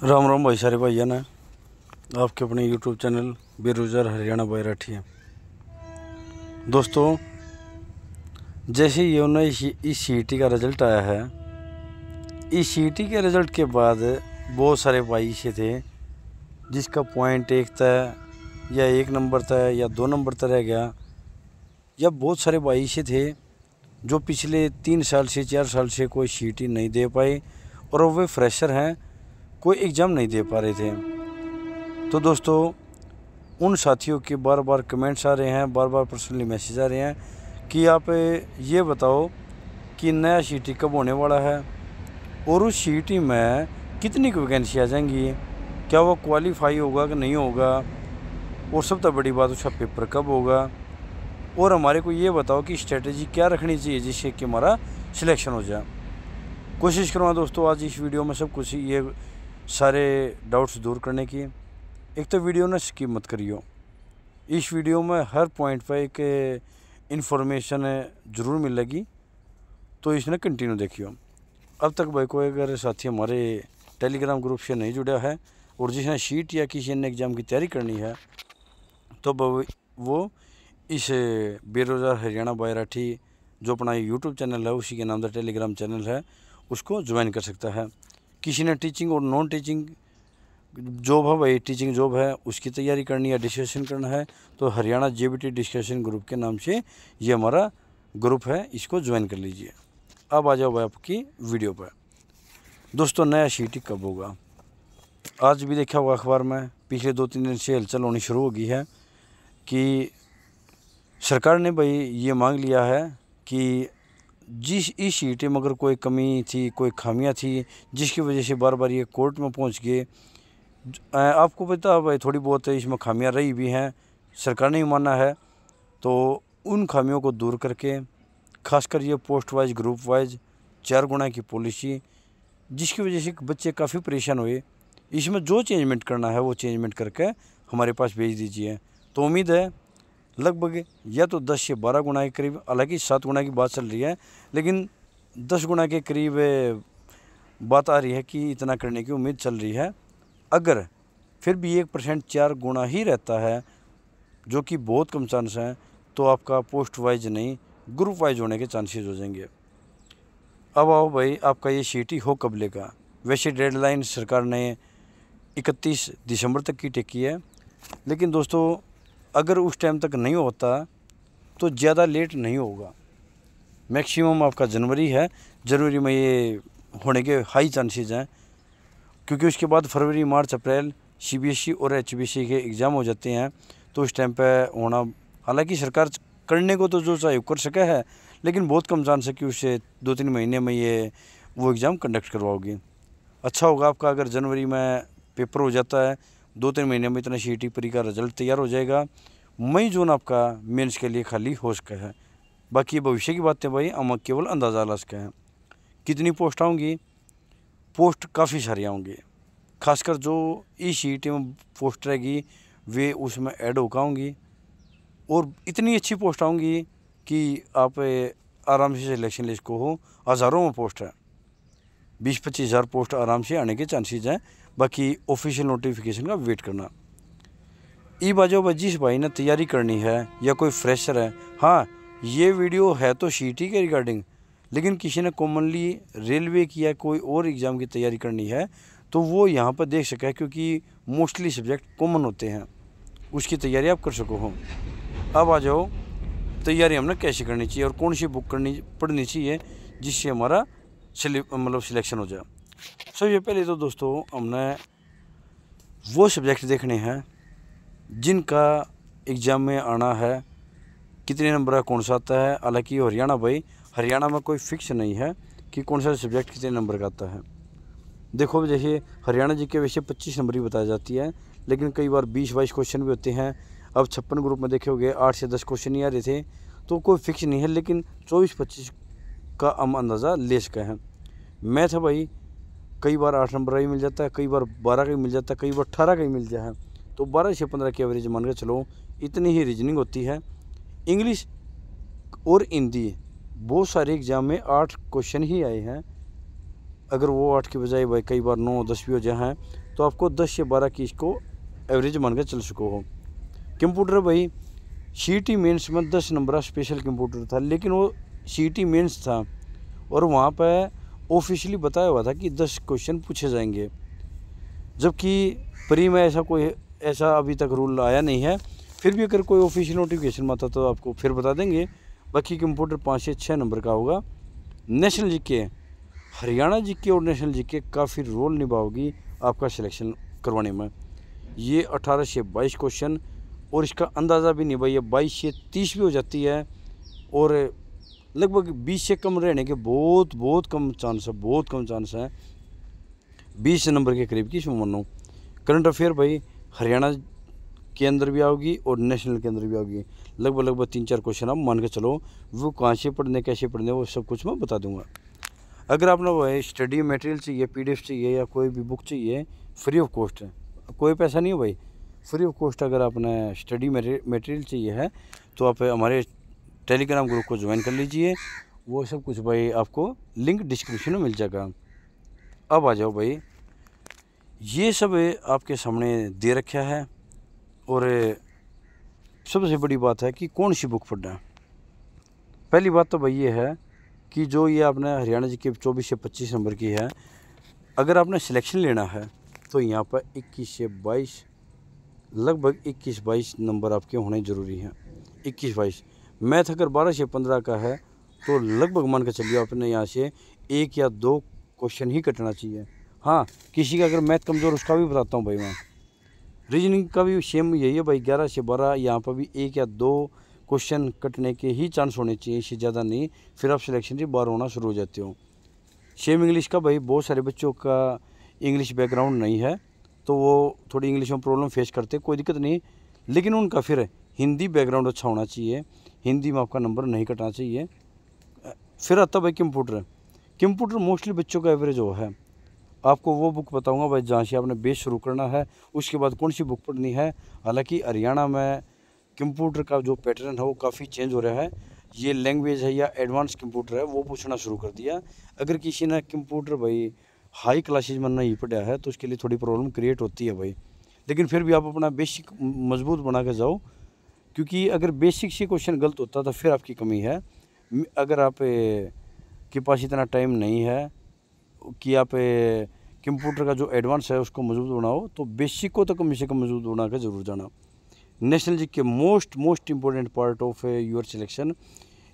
राम राम भाई सारे भाइया ने आपके अपने यूट्यूब चैनल बेरोज़गार हरियाणा बाई राठी है। दोस्तों, जैसे ये ना इस सीईटी का रिज़ल्ट आया है, इस सीईटी के रिज़ल्ट के बाद बहुत सारे भाई से थे जिसका पॉइंट एक था या एक नंबर था या 2 नंबर तक रह गया, या बहुत सारे भाई से थे जो पिछले 3 साल से 4 साल से कोई सीईटी नहीं दे पाए और वे फ्रेशर हैं, कोई एग्ज़ाम नहीं दे पा रहे थे। तो दोस्तों, उन साथियों के बार बार कमेंट्स आ रहे हैं, बार बार पर्सनली मैसेज आ रहे हैं कि आप ये बताओ कि नया सीईटी कब होने वाला है और उस सीईटी में कितनी वैकेंसी आ जाएंगी, क्या वो क्वालिफाई होगा कि नहीं होगा, और सबसे बड़ी बात उसका पेपर कब होगा, और हमारे को ये बताओ कि स्ट्रेटजी क्या रखनी चाहिए जिससे कि हमारा सिलेक्शन हो जाए। कोशिश करूँगा दोस्तों आज इस वीडियो में सब कुछ ये सारे डाउट्स दूर करने की। एक तो वीडियो ना स्किप मत करियो, इस वीडियो में हर पॉइंट पर एक इन्फॉर्मेशन ज़रूर मिलेगी, तो इसने कंटिन्यू देखियो। अब तक भाई कोई अगर साथी हमारे टेलीग्राम ग्रुप से नहीं जुड़ा है और जिसने शीट या किसी अन्य एग्ज़ाम की तैयारी करनी है, तो वो इस बेरोज़गार हरियाणा बाई राठी जो अपना यूट्यूब चैनल है उसी के नाम से टेलीग्राम चैनल है, उसको ज्वाइन कर सकता है। किसी ने टीचिंग और नॉन टीचिंग जॉब है, भाई टीचिंग जॉब है उसकी तैयारी करनी है, डिस्कशन करना है, तो हरियाणा जेबीटी डिस्कशन ग्रुप के नाम से ये हमारा ग्रुप है, इसको ज्वाइन कर लीजिए। अब आ जाओ भाई आपकी वीडियो पर। दोस्तों, नया सीईटी कब होगा? आज भी देखा हुआ अखबार में, पिछले 2-3 दिन से हलचल होनी शुरू हो गई है कि सरकार ने भाई ये मांग लिया है कि जिस इस सीईटी में अगर कोई कमी थी, कोई खामियां थी जिसकी वजह से बार बार ये कोर्ट में पहुंच गए, आपको पता है भाई थोड़ी बहुत इसमें खामियां रही भी हैं, सरकार ने भी माना है, तो उन खामियों को दूर करके खासकर ये पोस्ट वाइज ग्रुप वाइज 4 गुना की पॉलिसी जिसकी वजह से बच्चे काफ़ी परेशान हुए, इसमें जो चेंजमेंट करना है वो चेंजमेंट करके हमारे पास भेज दीजिए। तो उम्मीद है लगभग या तो 10 से 12 गुना के करीब, हालांकि 7 गुना की बात चल रही है, लेकिन 10 गुना के करीब बात आ रही है कि इतना करने की उम्मीद चल रही है। अगर फिर भी 1% 4 गुना ही रहता है, जो कि बहुत कम चांस हैं, तो आपका पोस्ट वाइज नहीं ग्रुप वाइज होने के चांसेस हो जाएंगे। अब आओ भाई, आपका ये सीईटी हो कब लेगा? वैसे डेडलाइन सरकार ने 31 दिसंबर तक की टेकी है, लेकिन दोस्तों अगर उस टाइम तक नहीं होता तो ज़्यादा लेट नहीं होगा। मैक्सिमम आपका जनवरी है, जनवरी में ये होने के हाई चांसेस हैं, क्योंकि उसके बाद फरवरी मार्च अप्रैल सीबीएसई और एचबीसी के एग्ज़ाम हो जाते हैं, तो उस टाइम पे होना, हालांकि सरकार करने को तो जो चाहे कर सके है, लेकिन बहुत कम चांस है कि उससे 2-3 महीने में ये वो एग्ज़ाम कंडक्ट करवाओगी। अच्छा होगा आपका अगर जनवरी में पेपर हो जाता है, 2-3 महीने में इतना सीईटी परी का रिजल्ट तैयार हो जाएगा, मई जून आपका मेंस के लिए खाली हो सका है। बाकी भविष्य की बातें भाई हम केवल अंदाज़ा ला सके हैं। कितनी पोस्ट आऊँगी? पोस्ट काफ़ी सारी आऊँगी, खासकर जो इस सीईटी में पोस्ट रहेगी वे उसमें ऐड होकर आऊँगी, और इतनी अच्छी पोस्ट आऊँगी कि आप आराम से सिलेक्शन लिस्ट को हो। हज़ारों में पोस्ट है, 20-25 हज़ार पोस्ट आराम से आने के चांसेस हैं। बाकी ऑफिशियल नोटिफिकेशन का वेट करना। ई बाजो भाई, जिस भाई ने तैयारी करनी है या कोई फ्रेशर है, हाँ ये वीडियो है तो सीईटी के रिगार्डिंग, लेकिन किसी ने कॉमनली रेलवे की या कोई और एग्ज़ाम की तैयारी करनी है तो वो यहाँ पर देख सके, क्योंकि मोस्टली सब्जेक्ट कॉमन होते हैं, उसकी तैयारी आप कर सको हो। अब आ जाओ, तैयारी हमने कैसे करनी चाहिए और कौन सी बुक पढ़नी चाहिए जिससे हमारा सिलेक्शन हो जाए। सबसे पहले तो दोस्तों हमने वो सब्जेक्ट देखने हैं जिनका एग्ज़ाम में आना है, कितने नंबर का कौन सा आता है। हालांकि हरियाणा भाई, हरियाणा में कोई फिक्स नहीं है कि कौन सा सब्जेक्ट कितने नंबर का आता है। देखो जैसे हरियाणा जी के वैसे 25 नंबर ही बताई जाती है, लेकिन कई बार 20-22 क्वेश्चन भी होते हैं। अब 56 ग्रुप में देखे होंगे 8 से 10 क्वेश्चन ही आ रहे थे, तो कोई फिक्स नहीं है, लेकिन 24-25 का हम अंदाज़ा ले सके हैं। मैथ है भाई, कई बार 8 नंबर का ही मिल जाता है, कई बार 12 का ही मिल जाता है, कई बार 18 का ही मिल जाए, तो 12 से 15 की एवरेज मान के चलो, इतनी ही रीजनिंग होती है। इंग्लिश और हिंदी बहुत सारे एग्ज़ाम में 8 क्वेश्चन ही आए हैं, अगर वो 8 की बजाय भाई कई बार 9-10 भी हो जाए हैं तो आपको 10 या 12 की इसको एवरेज मान के चल सको हो। कंप्यूटर भाई CET मेंस में 10 नंबर का स्पेशल कंप्यूटर था, लेकिन वो CET मेंस था और वहाँ पर ऑफिशियली बताया हुआ था कि 10 क्वेश्चन पूछे जाएंगे, जबकि प्री में ऐसा अभी तक रूल आया नहीं है। फिर भी अगर कोई ऑफिशियल नोटिफिकेशन में आता तो आपको फिर बता देंगे। बाकी कंप्यूटर 5 से 6 नंबर का होगा। नेशनल जीके, हरियाणा जीके और नेशनल जीके काफ़ी रोल निभाओगी आपका सिलेक्शन करवाने में। ये 18 से 22 क्वेश्चन, और इसका अंदाज़ा भी नहीं भाई, ये 22 से 30 भी हो जाती है, और लगभग 20 से कम रहने के बहुत कम चांस है, बहुत कम चांस है। 20 नंबर के करीब की इसमें मानो। करंट अफेयर भाई हरियाणा के अंदर भी आओगी और नेशनल के अंदर भी आओगी। लगभग 3-4 क्वेश्चन आप मान के चलो, वो कहाँ से पढ़ने, कैसे पढ़ने, वो सब कुछ मैं बता दूंगा। अगर आपने वो स्टडी मटेरियल चाहिए, PDF चाहिए या कोई भी बुक चाहिए, फ्री ऑफ कॉस्ट है, कोई पैसा नहीं है भाई, फ्री ऑफ कॉस्ट। अगर आपने स्टडी मटेरियल चाहिए है तो आप हमारे टेलीग्राम ग्रुप को ज्वाइन कर लीजिए। वो सब कुछ भाई आपको लिंक डिस्क्रिप्शन में मिल जाएगा। अब आ जाओ भाई, ये सब आपके सामने दे रखा है, और सबसे बड़ी बात है कि कौन सी बुक पढ़ना है। पहली बात तो भाई ये है कि जो ये आपने हरियाणा जी के 24 से 25 नंबर की है, अगर आपने सिलेक्शन लेना है तो यहाँ पर 21 से 22, लगभग 21-22 नंबर आपके होने ज़रूरी हैं। 21-22 मैथ अगर 12 से 15 का है तो लगभग मान के चलिए आपने यहाँ से 1 या 2 क्वेश्चन ही कटना चाहिए। हाँ, किसी का अगर मैथ कमज़ोर, उसका भी बताता हूँ भाई मैं। रीजनिंग का भी सेम यही है भाई, 11 से 12 यहाँ पर भी 1 या 2 क्वेश्चन कटने के ही चांस होने चाहिए, इससे ज़्यादा नहीं। फिर आप सिलेक्शन से बाहर होना शुरू हो जाते हो। सेम इंग्लिश का भाई बहुत सारे बच्चों का इंग्लिश बैकग्राउंड नहीं है, तो वो थोड़ी इंग्लिश में प्रॉब्लम फेस करते, कोई दिक्कत नहीं, लेकिन उनका फिर हिंदी बैकग्राउंड अच्छा होना चाहिए, हिंदी में आपका नंबर नहीं कटना चाहिए। फिर आता भाई कंप्यूटर मोस्टली बच्चों का एवरेज वो है। आपको वो बुक बताऊंगा भाई जहाँ से आपने बेस शुरू करना है, उसके बाद कौन सी बुक पढ़नी है। हालांकि हरियाणा में कंप्यूटर का जो पैटर्न है वो काफ़ी चेंज हो रहा है। ये लैंग्वेज है या एडवांस कंप्यूटर है वो पूछना शुरू कर दिया। अगर किसी ने कंप्यूटर भाई हाई क्लासेज में नहीं पढ़ा है तो उसके लिए थोड़ी प्रॉब्लम क्रिएट होती है भाई, लेकिन फिर भी आप अपना बेसिक मजबूत बना के जाओ, क्योंकि अगर बेसिक से क्वेश्चन गलत होता तो फिर आपकी कमी है। अगर आप के पास इतना टाइम नहीं है कि आप कंप्यूटर का जो एडवांस है उसको मजबूत बनाओ, तो बेसिक को तो कम से कम मजबूत बना के ज़रूर जाना। नेशनल जी के most important part of your selection,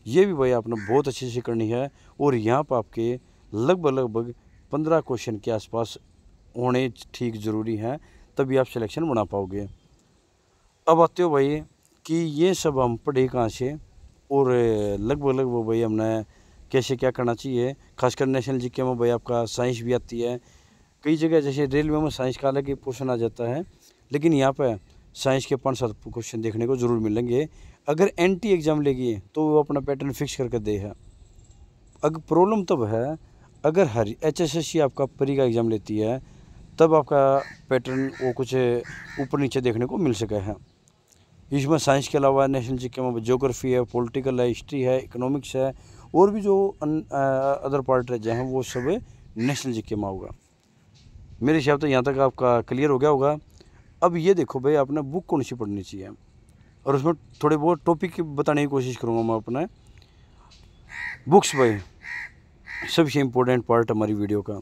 ये भी भाई आपने बहुत अच्छे से करनी है, और यहाँ पर आपके लगभग 15 क्वेश्चन के आसपास होने ठीक ज़रूरी हैं, तभी आप सिलेक्शन बना पाओगे। अब आते हो भाई कि ये सब हम पढ़े कहाँ से, और लगभग भाई हमने कैसे क्या करना चाहिए। खासकर नेशनल जीके में भाई आपका साइंस भी आती है। कई जगह जैसे रेलवे में साइंस का अलग ही पोर्शन आ जाता है, लेकिन यहाँ पर साइंस के 5-7 क्वेश्चन देखने को ज़रूर मिलेंगे। अगर NT एग्ज़ाम लेगी तो वो अपना पैटर्न फिक्स करके दे है। अगर प्रॉब्लम तब है अगर हर HSSC आपका प्री का एग्ज़ाम लेती है, तब आपका पैटर्न वो कुछ ऊपर नीचे देखने को मिल सका है। इसमें साइंस के अलावा नेशनल जीके में ज्योग्राफी है, पॉलिटिकल है, हिस्ट्री है, इकोनॉमिक्स है, और भी जो अदर पार्ट रह जाए हैं वो सब नेशनल जीके में होगा। मेरे हिसाब तो यहाँ तक आपका क्लियर हो गया होगा। अब ये देखो भाई आपने बुक कौन सी पढ़नी चाहिए, और उसमें थोड़े बहुत टॉपिक बताने की कोशिश करूँगा मैं अपने। बुक्स भाई सबसे इम्पोर्टेंट पार्ट हमारी वीडियो का।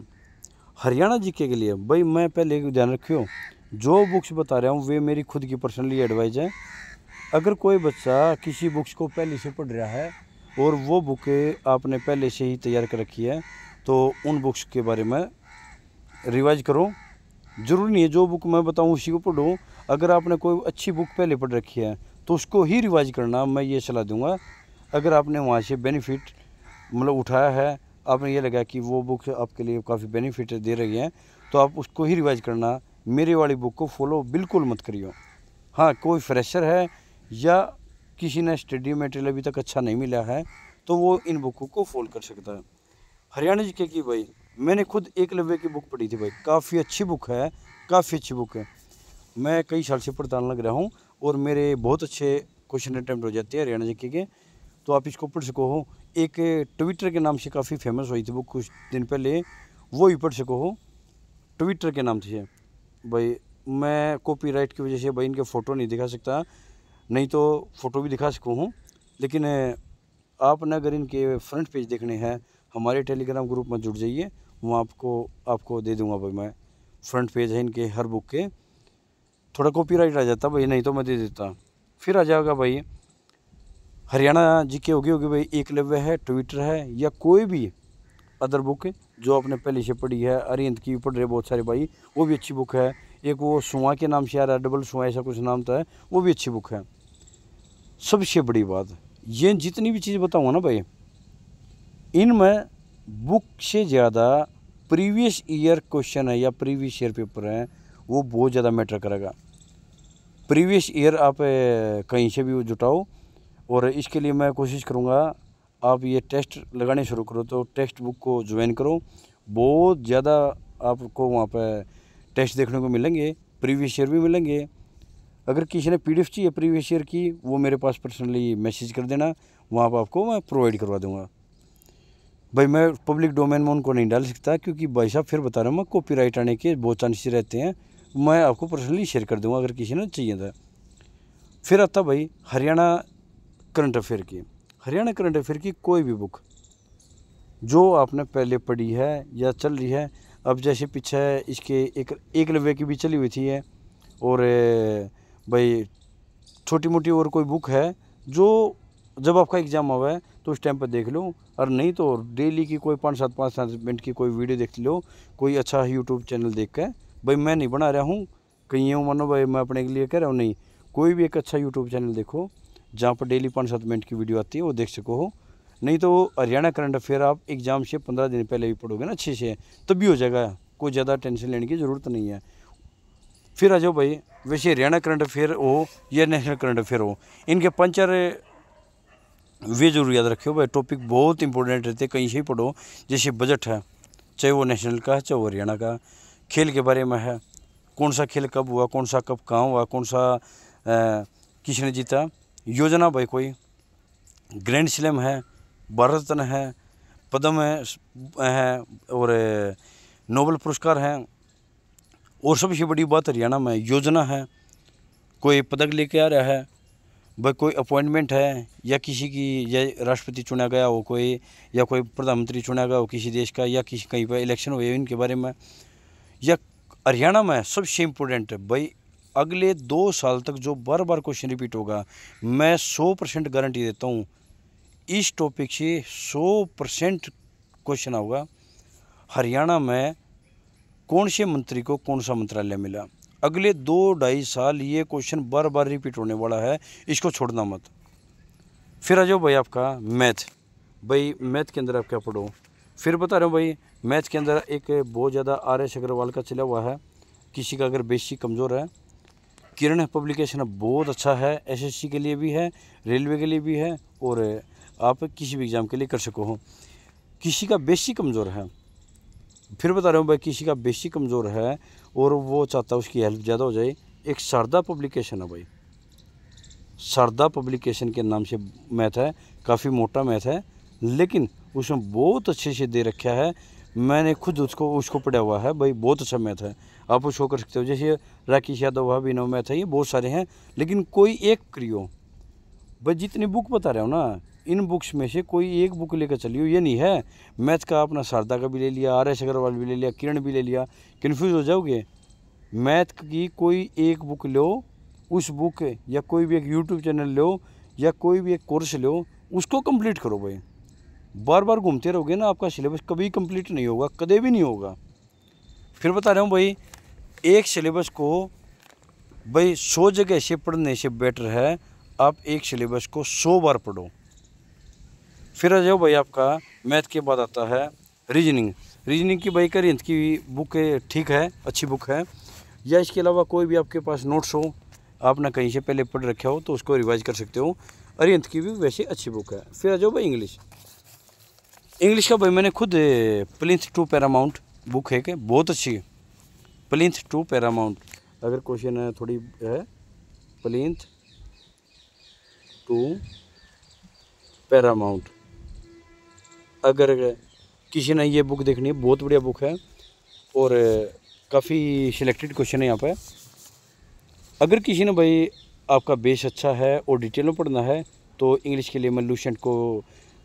हरियाणा जीके के लिए भाई मैं पहले ध्यान रखियो, जो बुक्स बता रहा हूँ वे मेरी खुद की पर्सनली एडवाइस है। अगर कोई बच्चा किसी बुक्स को पहले से पढ़ रहा है और वो बुक आपने पहले से ही तैयार कर रखी है, तो उन बुक्स के बारे में रिवाइज करो। ज़रूरी नहीं है जो बुक मैं बताऊँ उसी को पढ़ो। अगर आपने कोई अच्छी बुक पहले पढ़ रखी है तो उसको ही रिवाइज करना, मैं ये सलाह दूंगा। अगर आपने वहाँ से बेनिफिट मतलब उठाया है, आपने ये लगा कि वो बुक आपके लिए काफ़ी बेनिफिट दे रही है, तो आप उसको ही रिवाइज करना। मेरी वाली बुक को फॉलो बिल्कुल मत करियो। हाँ, कोई फ्रेशर है या किसी ने स्टडी मटेरियल अभी तक अच्छा नहीं मिला है तो वो इन बुकों को फॉलो कर सकता है। हरियाणा जीके की भाई मैंने खुद एकलव्य की बुक पढ़ी थी भाई, काफ़ी अच्छी बुक है, काफ़ी अच्छी बुक है। मैं कई साल से पढ़तान लग रहा हूँ और मेरे बहुत अच्छे क्वेश्चन अटैम्प्ट हो जाते हैं हरियाणा जीके के, तो आप इसको पढ़ सको हो। एक ट्विटर के नाम से काफ़ी फेमस हुई थी बुक कुछ दिन पहले, वो ही पढ़ सको हो ट्विटर के नाम से भाई। मैं कॉपीराइट की वजह से भाई इनके फ़ोटो नहीं दिखा सकता, नहीं तो फ़ोटो भी दिखा सकूँ हूँ, लेकिन आपने अगर इनके फ्रंट पेज देखने हैं हमारे टेलीग्राम ग्रुप में जुड़ जाइए, वहाँ आपको दे दूँगा भाई मैं। फ्रंट पेज है इनके हर बुक के। थोड़ा कॉपीराइट आ जाता भाई, नहीं तो मैं दे देता। फिर आ जाएगा भाई हरियाणा जीके होगी भाई, एकलव्य है, ट्विटर है, या कोई भी अदर बुक जो आपने पहले से पढ़ी है। अरिहंत की पढ़ रहे बहुत सारे भाई, वो भी अच्छी बुक है। एक वो सुआ के नाम से आ रहा है, डबल सुआ ऐसा कुछ नाम था, वो भी अच्छी बुक है। सबसे बड़ी बात, ये जितनी भी चीज़ बताऊँगा ना भाई, इनमें बुक से ज़्यादा प्रीवियस ईयर क्वेश्चन है या प्रीवियस ईयर पेपर है, वो बहुत ज़्यादा मैटर करेगा। प्रीवियस ईयर आप कहीं से भी जुटाओ, और इसके लिए मैं कोशिश करूँगा आप ये टेस्ट लगाने शुरू करो, तो टेक्स्ट बुक को ज्वाइन करो। बहुत ज़्यादा आपको वहाँ पर टेस्ट देखने को मिलेंगे, प्रीवियस ईयर भी मिलेंगे। अगर किसी ने पीडीएफ चाहिए प्रीवियस ईयर की, वो मेरे पास पर्सनली मैसेज कर देना, वहाँ पर आपको मैं प्रोवाइड करवा दूँगा। भाई मैं पब्लिक डोमेन में उनको नहीं डाल सकता, क्योंकि भाई साहब फिर बता रहा हूँ मैं, कॉपीराइट आने के बहुत चांसेस रहते हैं। मैं आपको पर्सनली शेयर कर दूँगा अगर किसी ने चाहिए था। फिर आता भाई हरियाणा करंट अफेयर की। हरियाणा करंट अफेयर की कोई भी बुक जो आपने पहले पढ़ी है या चल रही है, अब जैसे पीछे इसके एक एकलव्य की भी चली हुई थी है, और भाई छोटी मोटी और कोई बुक है जो जब आपका एग्ज़ाम हुआ है तो उस टाइम पर देख लो, और नहीं तो डेली की कोई 5-7 मिनट की कोई वीडियो देख लो, कोई अच्छा यूट्यूब चैनल देख कर। भाई मैं नहीं बना रहा हूँ कहीं ये मानो भाई मैं अपने के लिए कह रहा हूँ, नहीं, कोई भी एक अच्छा यूट्यूब चैनल देखो जहाँ पर डेली 5-7 मिनट की वीडियो आती है, वो देख सको हो। नहीं तो हरियाणा करंट अफेयर आप एग्ज़ाम से 15 दिन पहले भी पढ़ोगे ना अच्छे से, तब भी हो जाएगा, कोई ज़्यादा टेंशन लेने की ज़रूरत नहीं है। फिर आ जाओ भाई, वैसे हरियाणा करंट अफेयर हो या नेशनल करंट अफेयर हो, इनके 5-4 वे जरूर याद रखियो भाई। टॉपिक बहुत इंपॉर्टेंट रहते, कहीं से ही पढ़ो। जैसे बजट है, चाहे वो नेशनल का है चाहे वो हरियाणा का। खेल के बारे में है, कौन सा खेल कब हुआ, कौन सा कब कहाँ हुआ, कौन सा किसने जीता। योजना भाई कोई ग्रैंड स्लैम है, भारत रत्न है, पद्म है, और नोबेल पुरस्कार है। और सबसे बड़ी बात हरियाणा में योजना है, कोई पदक लेके आ रहा है भाई, कोई अपॉइंटमेंट है, या किसी की या राष्ट्रपति चुना गया हो कोई, या कोई प्रधानमंत्री चुना गया हो किसी देश का, या किसी कहीं पर इलेक्शन हुए इनके बारे में। या हरियाणा में सबसे इम्पोर्टेंट है भाई, अगले 2 साल तक जो बार बार क्वेश्चन रिपीट होगा, मैं 100% गारंटी देता हूँ इस टॉपिक से 100% क्वेश्चन होगा। हरियाणा में कौन से मंत्री को कौन सा मंत्रालय मिला, अगले 2-2.5 साल ये क्वेश्चन बार बार रिपीट होने वाला है, इसको छोड़ना मत। फिर आ जाओ भाई आपका मैथ। भाई मैथ के अंदर आप क्या पढ़ो, फिर बता रहा हूँ भाई। मैथ के अंदर एक बहुत ज़्यादा RS अग्रवाल का चला हुआ है, किसी का अगर बेसिक कमज़ोर है, किरण पब्लिकेशन बहुत अच्छा है, SSC के लिए भी है, रेलवे के लिए भी है, और आप किसी भी एग्ज़ाम के लिए कर सको हो। किसी का बेसिक कमज़ोर है, फिर बता रहा हूँ भाई, किसी का बेसिक कमज़ोर है और वो चाहता है उसकी हेल्प ज़्यादा हो जाए, एक शारदा पब्लिकेशन है भाई। शारदा पब्लिकेशन के नाम से मैथ है, काफ़ी मोटा मैथ है, लेकिन उसमें बहुत अच्छे से दे रखा है। मैंने खुद उसको पढ़ा हुआ है भाई, बहुत अच्छा मैथ है, आप उसको कर सकते हो। जैसे राकेश यादव हुआ, अभिनव मैथ है, ये बहुत सारे हैं, लेकिन कोई एक करियो भाई। जितनी बुक बता रहे हो ना, इन बुक्स में से कोई एक बुक लेकर चलियो। ये नहीं है मैथ का अपना शारदा का भी ले लिया, RS अग्रवाल भी ले लिया, किरण भी ले लिया, कन्फ्यूज़ हो जाओगे। मैथ की कोई एक बुक लो, उस बुक या कोई भी एक यूट्यूब चैनल लो, या कोई भी एक कोर्स लो, उसको कंप्लीट करो भाई। बार बार घूमते रहोगे ना, आपका सिलेबस कभी कंप्लीट नहीं होगा, कभी भी नहीं होगा। फिर बता रहा हूँ भाई, एक सिलेबस को भाई 100 जगह से पढ़ने से बेटर है आप एक सिलेबस को 100 बार पढ़ो। फिर आ जाओ भाई आपका मैथ के बाद आता है रीजनिंग। रीजनिंग की भाई अरिहंत की बुक ठीक है, अच्छी बुक है, या इसके अलावा कोई भी आपके पास नोट्स हो, आपने कहीं से पहले पढ़ रखा हो, तो उसको रिवाइज कर सकते हो। अरिहंत की भी वैसे अच्छी बुक है। फिर आ जाओ भाई इंग्लिश। इंग्लिश का भाई मैंने खुद प्लिंथ टू पैरामाउंट बुक है कि बहुत अच्छी है, प्लिंथ टू पैरामाउंट। अगर क्वेश्चन है थोड़ी है, प्लिंथ टू पैरामाउंट, अगर किसी ने ये बुक देखनी है, बहुत बढ़िया बुक है और काफ़ी सिलेक्टेड क्वेश्चन है यहाँ पे। अगर किसी ने भाई आपका बेस अच्छा है और डिटेल में पढ़ना है तो इंग्लिश के लिए मैं लूसेंट को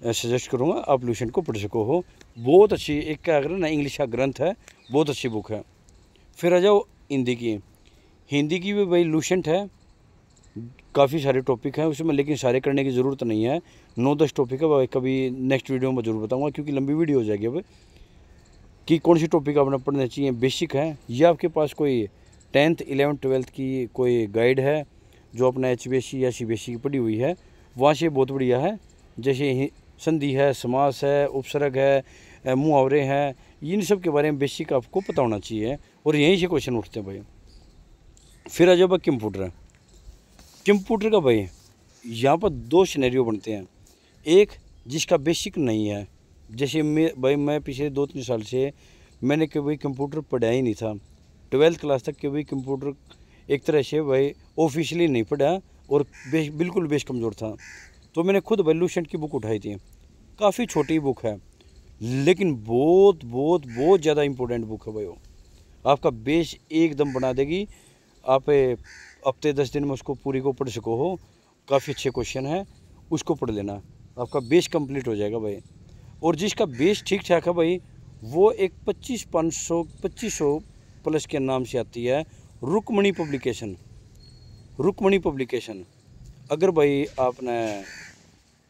सजेस्ट करूँगा, आप लूसेंट को पढ़ सको हो। बहुत अच्छी एक क्या अगर ना इंग्लिश का ग्रंथ है, बहुत अच्छी बुक है। फिर आ जाओ हिंदी की। हिंदी की भी भाई लूसेंट है, काफ़ी सारे टॉपिक हैं उसमें, लेकिन सारे करने की ज़रूरत नहीं है। 9-10 टॉपिक है भाई, कभी नेक्स्ट वीडियो में ज़रूर बताऊँगा क्योंकि लंबी वीडियो हो जाएगी अब कि कौन सी टॉपिक आपने पढ़ने चाहिए। बेसिक है या आपके पास कोई 10th 11th 12th की कोई गाइड है जो अपना HBSC या CBSE की पढ़ी हुई है, वहाँ से बहुत बढ़िया है। जैसे संधि है, समास है, उपसर्ग है, मुहावरे हैं, इन सब के बारे में बेसिक आपको पता होना चाहिए और यहीं से क्वेश्चन उठते हैं भाई। फिर आ जाओ भाई कंप्यूटर। कंप्यूटर का भाई यहाँ पर 2 सिनेरियो बनते हैं। एक जिसका बेसिक नहीं है, जैसे मैं पिछले 2-3 साल से मैंने कभी कंप्यूटर पढ़ा ही नहीं था। 12th क्लास तक कभी कंप्यूटर एक तरह से भाई ऑफिशियली नहीं पढ़ा और बिल्कुल बेस कमज़ोर था। तो मैंने खुद भाई लूसेंट की बुक उठाई थी। काफ़ी छोटी बुक है लेकिन बहुत बहुत बहुत ज़्यादा इम्पोर्टेंट बुक है भाई। वो आपका बेस एकदम बना देगी। आप हफ्ते 10 दिन में उसको पूरी को पढ़ सको हो। काफ़ी अच्छे क्वेश्चन है, उसको पढ़ लेना, आपका बेस कंप्लीट हो जाएगा भाई। और जिसका बेस ठीक ठाक है भाई, वो एक 2500 प्लस के नाम से आती है रुक्मणी पब्लिकेशन। रुक्मणी पब्लिकेशन अगर भाई आपने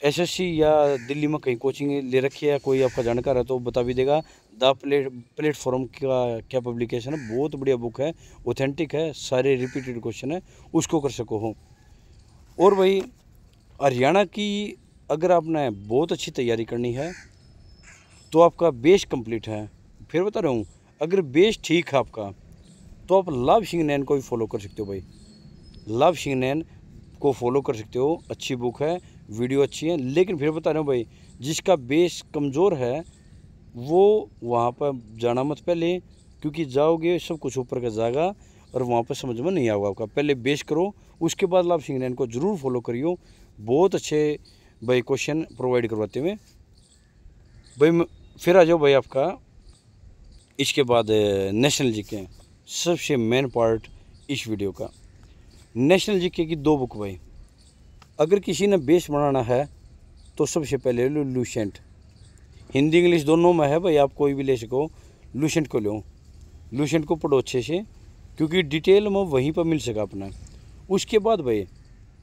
SSC या दिल्ली में कहीं कोचिंग ले रखी है, कोई आपका जानकार है तो बता भी देगा। द प्लेटफॉर्म का क्या पब्लिकेशन है, बहुत बढ़िया बुक है, ऑथेंटिक है, सारे रिपीटेड क्वेश्चन है, उसको कर सको हो। और भाई हरियाणा की अगर आपने बहुत अच्छी तैयारी करनी है तो आपका बेस कंप्लीट है। फिर बता रहा हूँ, अगर बेस ठीक है आपका तो आप लव सिंह नैन को भी फॉलो कर सकते हो भाई। लव सिंह नैन को फॉलो कर सकते हो, अच्छी बुक है, वीडियो अच्छी है। लेकिन फिर बता रहा हूँ भाई, जिसका बेस कमज़ोर है वो वहाँ पर जाना मत पहले, क्योंकि जाओगे सब कुछ ऊपर का जाएगा और वहाँ पर समझ में नहीं आएगा आपका। पहले बेस करो, उसके बाद लव सिंह नैन को ज़रूर फॉलो करियो, बहुत अच्छे भाई क्वेश्चन प्रोवाइड करवाते हुए भाई। फिर आ जाओ भाई आपका इसके बाद नेशनल जीके, सबसे मेन पार्ट इस वीडियो का। नेशनल जीके की 2 बुक भाई, अगर किसी ने बेस बनाना है तो सबसे पहले लो लूसेंट। हिंदी इंग्लिश दोनों में है भाई, आप कोई भी ले सको, लूसेंट को लो। लूसेंट को पढ़ो अच्छे से क्योंकि डिटेल में वहीं पर मिल सका अपना। उसके बाद भाई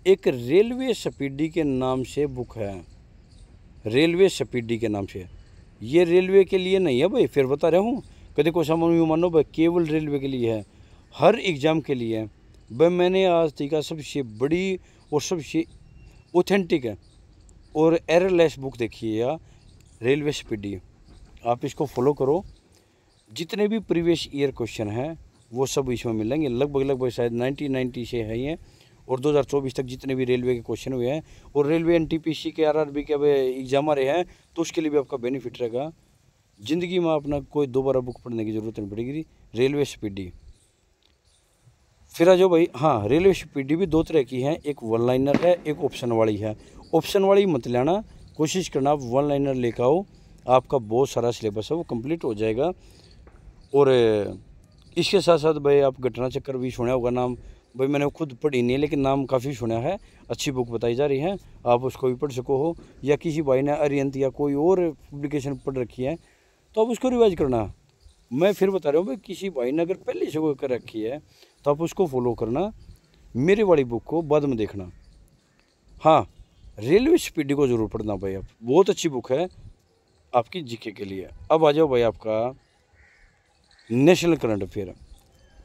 एक रेलवे स्पीडी के नाम से बुक है, रेलवे स्पीडी के नाम से। ये रेलवे के लिए नहीं है भाई, फिर बता रहा हूँ, कभी कोई सामान मानो भाई, केवल रेलवे के लिए है, हर एग्ज़ाम के लिए है भाई। मैंने आज तक का सबसे बड़ी और सबसे ऑथेंटिक है और एररलेस बुक देखी है या रेलवे स्पीडी। आप इसको फॉलो करो, जितने भी प्रीवियस ईयर क्वेश्चन हैं वो सब इसमें मिलेंगे। लगभग शायद 1990 से है ये, और 2024 तक जितने भी रेलवे के क्वेश्चन हुए हैं और रेलवे NTPC के RRB के अब एग्जाम आ रहे हैं तो उसके लिए भी आपका बेनिफिट रहेगा। ज़िंदगी में अपना कोई दोबारा बुक पढ़ने की ज़रूरत नहीं पड़ेगी। Railway speedy. फिर आ जाओ भाई, हाँ रेलवे स्पीडी भी 2 तरह की है, एक 1 लाइनर है, एक ऑप्शन वाली है। ऑप्शन वाली मत लेना, कोशिश करना आप 1 लाइनर लेकर आओ, आपका बहुत सारा सिलेबस है वो कंप्लीट हो जाएगा। और इसके साथ साथ भाई आप घटना चक्र भी सुना होगा नाम, भाई मैंने खुद पढ़ी नहीं है लेकिन नाम काफ़ी सुना है, अच्छी बुक बताई जा रही है, आप उसको भी पढ़ सको हो। या किसी भाई ने अरियंत या कोई और पब्लिकेशन पढ़ रखी है तो आप उसको रिवाइज करना। मैं फिर बता रहा हूँ भाई, किसी भाई ने अगर पहले से कोई कर रखी है तो आप उसको फॉलो करना, मेरे वाली बुक को बाद में देखना। हाँ रेलवे स्पीडी को ज़रूर पढ़ना भाई, आप बहुत अच्छी बुक है आपकी जीके के लिए। अब आ जाओ भाई आपका नेशनल करंट अफेयर।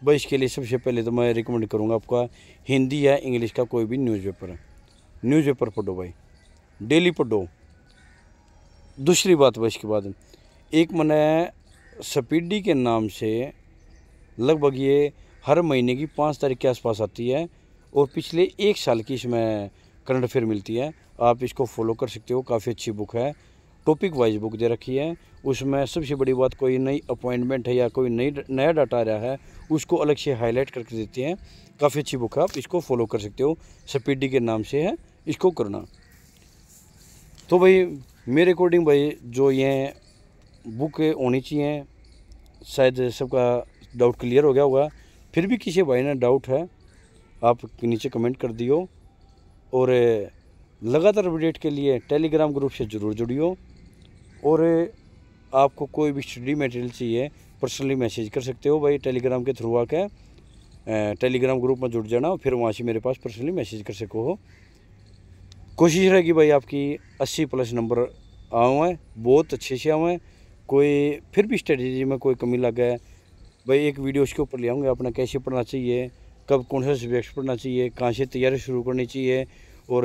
भाई इसके लिए सबसे पहले तो मैं रिकमेंड करूँगा आपका हिंदी या इंग्लिश का कोई भी न्यूज़पेपर पढ़ो भाई, डेली पढ़ो। दूसरी बात भाई, इसके बाद एक मैंने स्पीडी के नाम से लगभग ये हर महीने की 5 तारीख के आसपास आती है और पिछले 1 साल की इसमें करंट अफेयर मिलती है, आप इसको फॉलो कर सकते हो। काफ़ी अच्छी बुक है, टॉपिक वाइज बुक दे रखी है। उसमें सबसे बड़ी बात, कोई नई अपॉइंटमेंट है या कोई नया डाटा आ रहा है उसको अलग से हाईलाइट करके देते हैं। काफ़ी अच्छी बुक है, आप इसको फॉलो कर सकते हो, स्पीडी के नाम से है, इसको करना। तो भाई मेरे अकॉर्डिंग भाई जो ये बुक होनी चाहिए। शायद सबका डाउट क्लियर हो गया होगा। फिर भी किसी भाई ने डाउट है आप नीचे कमेंट कर दियो। और लगातार अपडेट के लिए टेलीग्राम ग्रुप से ज़रूर जुड़ियो। और आपको कोई भी स्टडी मटेरियल चाहिए पर्सनली मैसेज कर सकते हो भाई, टेलीग्राम के थ्रू आके टेलीग्राम ग्रुप में जुड़ जाना, फिर वहाँ से मेरे पास पर्सनली मैसेज कर सको हो। कोशिश रहेगी भाई आपकी 80+ नंबर आए, बहुत अच्छे से आए। कोई फिर भी स्ट्रेटजी में कोई कमी लग है भाई, एक वीडियो उसके ऊपर ले आऊँगा अपना कैसे पढ़ना चाहिए, कब कौन सा सब्जेक्ट पढ़ना चाहिए, कहाँ से तैयारी शुरू करनी चाहिए, और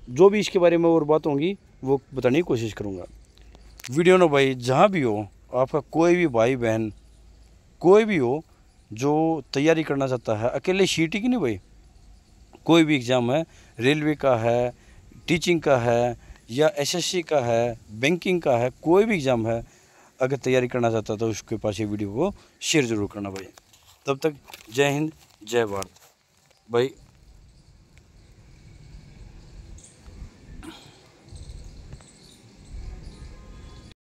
जो भी इसके बारे में और बात होंगी वो बताने की कोशिश करूँगा। वीडियो ना भाई जहाँ भी हो, आपका कोई भी भाई बहन कोई भी हो जो तैयारी करना चाहता है, अकेले सीटी की नहीं भाई, कोई भी एग्ज़ाम है, रेलवे का है, टीचिंग का है, या एसएससी का है, बैंकिंग का है, कोई भी एग्ज़ाम है, अगर तैयारी करना चाहता तो उसके पास ये वीडियो को शेयर ज़रूर करना भाई। तब तक जय हिंद जय भारत भाई।